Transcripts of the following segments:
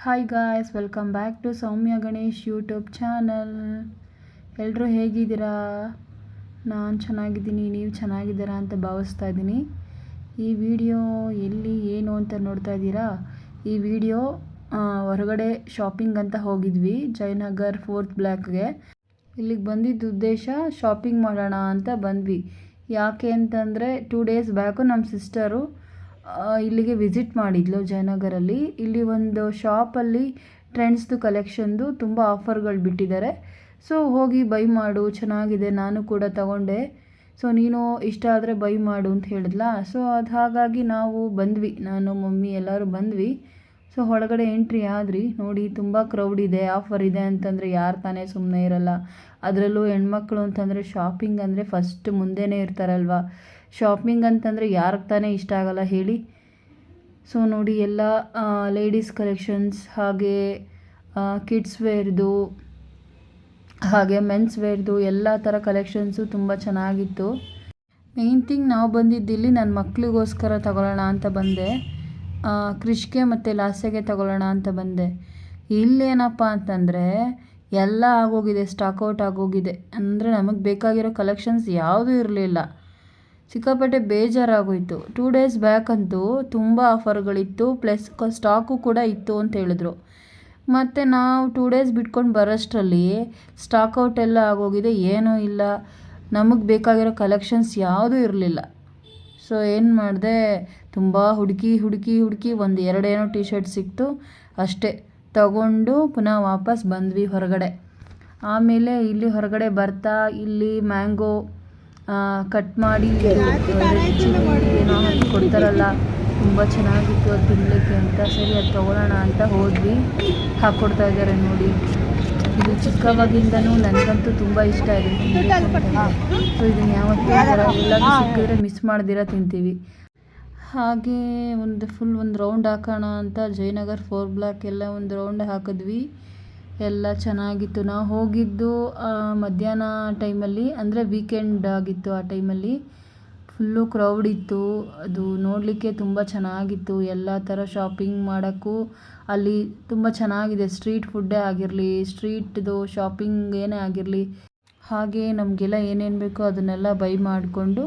Hi guys, welcome back to Soumya Ganesh YouTube channel. ಎಲ್ಲರೂ ಹೇಗಿದ್ದೀರಾ? ನಾನು ಚೆನ್ನಾಗಿದ್ದೀನಿ, ನೀವು ಚೆನ್ನಾಗಿದ್ದೀರಾ ಅಂತ ಭಾವಿಸ್ತಾ ಇದ್ದೀನಿ. ಈ ವಿಡಿಯೋ ಎಲ್ಲಿ ಏನು ಅಂತ ನೋಡ್ತಾ ಇದ್ದೀರಾ? ಈ ವಿಡಿಯೋ ಹೊರಗಡೆ ಶಾಪಿಂಗ್ ಅಂತ ಹೋಗಿದ್ವಿ, ಜಯನಗರ್ 4th ಬ್ಲಾಕ್ಗೆ. ಇಲ್ಲಿಗೆ ಬಂದಿದ್ದ ಉದ್ದೇಶ ಶಾಪಿಂಗ್ ಮಾಡೋಣ ಅಂತ ಬಂದ್ವಿ. ಯಾಕೆ ಅಂತಂದರೆ 2 days ಬ್ಯಾಕು ನಮ್ಮ ಸಿಸ್ಟರು ಇಲ್ಲಿಗೆ ವಿಸಿಟ್ ಮಾಡಿದ್ಲು ಜಯನಗರಲ್ಲಿ. ಇಲ್ಲಿ ಒಂದು ಶಾಪಲ್ಲಿ ಟ್ರೆಂಡ್ಸ್ದು ಕಲೆಕ್ಷನ್ದು ತುಂಬ ಆಫರ್ಗಳು ಬಿಟ್ಟಿದ್ದಾರೆ. ಸೊ ಹೋಗಿ ಬೈ ಮಾಡು, ಚೆನ್ನಾಗಿದೆ, ನಾನು ಕೂಡ ತಗೊಂಡೆ. ಸೊ ನೀನು ಇಷ್ಟ ಆದರೆ ಬೈ ಮಾಡು ಅಂತ ಹೇಳಿದ್ಲಾ. ಸೊ ಅದು ಹಾಗಾಗಿ ನಾವು ಬಂದ್ವಿ, ನಾನು ಮಮ್ಮಿ ಎಲ್ಲರೂ ಬಂದ್ವಿ. ಸೊ ಒಳಗಡೆ ಎಂಟ್ರಿ ಆದ್ರಿ. ನೋಡಿ ತುಂಬ ಕ್ರೌಡ್ ಇದೆ, ಆಫರ್ ಇದೆ ಅಂತಂದರೆ ಯಾರು ತಾನೇ ಸುಮ್ಮನೆ ಇರಲ್ಲ. ಅದರಲ್ಲೂ ಹೆಣ್ಮಕ್ಳು ಅಂತಂದರೆ ಶಾಪಿಂಗ್ ಅಂದರೆ ಫಸ್ಟ್ ಮುಂದೆನೇ ಇರ್ತಾರಲ್ವ. ಶಾಪಿಂಗ್ ಅಂತಂದರೆ ಯಾರಿಗೆ ತಾನೇ ಇಷ್ಟ ಆಗಲ್ಲ ಹೇಳಿ. ಸೊ ನೋಡಿ ಎಲ್ಲ ಲೇಡೀಸ್ ಕಲೆಕ್ಷನ್ಸ್, ಹಾಗೆ ಕಿಡ್ಸ್ ವೇರ್ದು, ಹಾಗೆ ಮೆನ್ಸ್ ವೇರ್ದು ಎಲ್ಲ ಥರ ಕಲೆಕ್ಷನ್ಸು ತುಂಬ ಚೆನ್ನಾಗಿತ್ತು. ಮೇನ್ ಥಿಂಗ್ ನಾವು ಬಂದಿದ್ದಿಲ್ಲಿ ನನ್ನ ಮಕ್ಕಳಿಗೋಸ್ಕರ ತಗೊಳ್ಳೋಣ ಅಂತ ಬಂದೆ. ಕ್ರಿಶ್ಗೆ ಮತ್ತು ಲಾಸ್ಯಗೆ ತಗೊಳ್ಳೋಣ ಅಂತ ಬಂದೆ. ಇಲ್ಲೇನಪ್ಪ ಅಂತಂದರೆ ಎಲ್ಲ ಆಗೋಗಿದೆ, ಸ್ಟಾಕ್ಔಟ್ ಆಗೋಗಿದೆ. ಅಂದರೆ ನಮಗೆ ಬೇಕಾಗಿರೋ ಕಲೆಕ್ಷನ್ಸ್ ಯಾವುದೂ ಇರಲಿಲ್ಲ. ಸಿಕ್ಕಾಪಟ್ಟೆ ಬೇಜಾರಾಗೋಯಿತು. 2 days ಬ್ಯಾಕ್ ಅಂತೂ ತುಂಬ ಆಫರ್ಗಳಿತ್ತು, ಪ್ಲಸ್ ಸ್ಟಾಕು ಕೂಡ ಇತ್ತು ಅಂತ ಹೇಳಿದ್ರು. ಮತ್ತು ನಾವು 2 days ಬಿಟ್ಕೊಂಡು ಬರೋಷ್ಟರಲ್ಲಿ ಸ್ಟಾಕ್ಔಟ್ ಎಲ್ಲ ಆಗೋಗಿದೆ, ಏನೂ ಇಲ್ಲ, ನಮಗೆ ಬೇಕಾಗಿರೋ ಕಲೆಕ್ಷನ್ಸ್ ಯಾವುದೂ ಇರಲಿಲ್ಲ. ಸೊ ಏನು ಮಾಡಿದೆ, ತುಂಬ ಹುಡುಕಿ ಒಂದು 2 ಟಿ ಶರ್ಟ್ ಸಿಕ್ತು ಅಷ್ಟೇ, ತಗೊಂಡು ಪುನಃ ವಾಪಸ್ ಬಂದ್ವಿ ಹೊರಗಡೆ. ಆಮೇಲೆ ಇಲ್ಲಿ ಹೊರಗಡೆ ಬರ್ತಾ ಇಲ್ಲಿ ಮ್ಯಾಂಗೋ ಕಟ್ ಮಾಡಿ ಏನೋ ಹಾಕಿ ಕೊಡ್ತಾರಲ್ಲ, ತುಂಬ ಚೆನ್ನಾಗಿತ್ತು ಅದು ತಿನ್ನಲಿಕ್ಕೆ ಅಂತ. ಸರಿ ಅದು ತೊಗೊಳ್ಳೋಣ ಅಂತ ಹೋದ್ವಿ. ಹಾಕ್ಕೊಡ್ತಾ ಇದ್ದಾರೆ ನೋಡಿ. ಇದು ಚಿಕ್ಕವಾಗಿಂದನೂ ನನಗಂತೂ ತುಂಬ ಇಷ್ಟ ಇದೆ. ಸೊ ಇದನ್ನು ಯಾವತ್ತೂ ಎಲ್ಲರೂ ಸಿಕ್ಕಿದ್ರೆ ಮಿಸ್ ಮಾಡ್ದಿರ ತಿಂತೀವಿ. ಹಾಗೆ ಒಂದು ರೌಂಡ್ ಹಾಕೋಣ ಅಂತ ಜಯನಗರ್ 4th ಬ್ಲಾಕ್ ಎಲ್ಲ ಒಂದು ರೌಂಡ್ ಹಾಕಿದ್ವಿ. ಎಲ್ಲ ಚೆನ್ನಾಗಿತ್ತು. ನಾವು ಹೋಗಿದ್ದು ಮಧ್ಯಾಹ್ನ ಟೈಮಲ್ಲಿ, ಅಂದರೆ ವೀಕೆಂಡ್ ಆಗಿತ್ತು. ಆ ಟೈಮಲ್ಲಿ ಫುಲ್ಲು ಕ್ರೌಡ್ ಇತ್ತು. ಅದು ನೋಡಲಿಕ್ಕೆ ತುಂಬ ಚೆನ್ನಾಗಿತ್ತು. ಎಲ್ಲ ಥರ ಶಾಪಿಂಗ್ ಮಾಡೋಕ್ಕೂ ಅಲ್ಲಿ ತುಂಬ ಚೆನ್ನಾಗಿದೆ. ಸ್ಟ್ರೀಟ್ ಫುಡ್ಡೇ ಆಗಿರಲಿ, ಸ್ಟ್ರೀಟ್ದು ಶಾಪಿಂಗ್ ಏನೇ ಆಗಿರಲಿ, ಹಾಗೆ ನಮಗೆಲ್ಲ ಏನೇನು ಬೇಕೋ ಅದನ್ನೆಲ್ಲ ಬೈ ಮಾಡಿಕೊಂಡು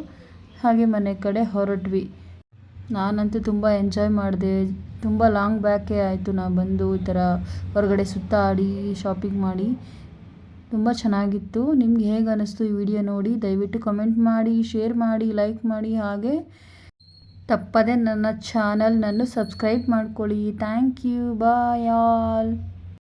ಹಾಗೆ ಮನೆ ಕಡೆ ಹೊರಟ್ವಿ. ನಾನಂತೂ ತುಂಬ ಎಂಜಾಯ್ ಮಾಡಿದೆ. ತುಂಬ ಲಾಂಗ್ ಬ್ಯಾಕೇ ಆಯಿತು ನಾವು ಬಂದು ಈ ಥರ ಹೊರಗಡೆ ಸುತ್ತಾಡಿ ಶಾಪಿಂಗ್ ಮಾಡಿ. ತುಂಬ ಚೆನ್ನಾಗಿತ್ತು. ನಿಮ್ಗೆ ಹೇಗೆ ಅನ್ನಿಸ್ತು ಈ ವಿಡಿಯೋ ನೋಡಿ? ದಯವಿಟ್ಟು ಕಮೆಂಟ್ ಮಾಡಿ, ಶೇರ್ ಮಾಡಿ, ಲೈಕ್ ಮಾಡಿ, ಹಾಗೆ ತಪ್ಪದೆ ನನ್ನ ಚಾನಲ್ನನ್ನು ಸಬ್ಸ್ಕ್ರೈಬ್ ಮಾಡ್ಕೊಳ್ಳಿ. Thank you, bye all.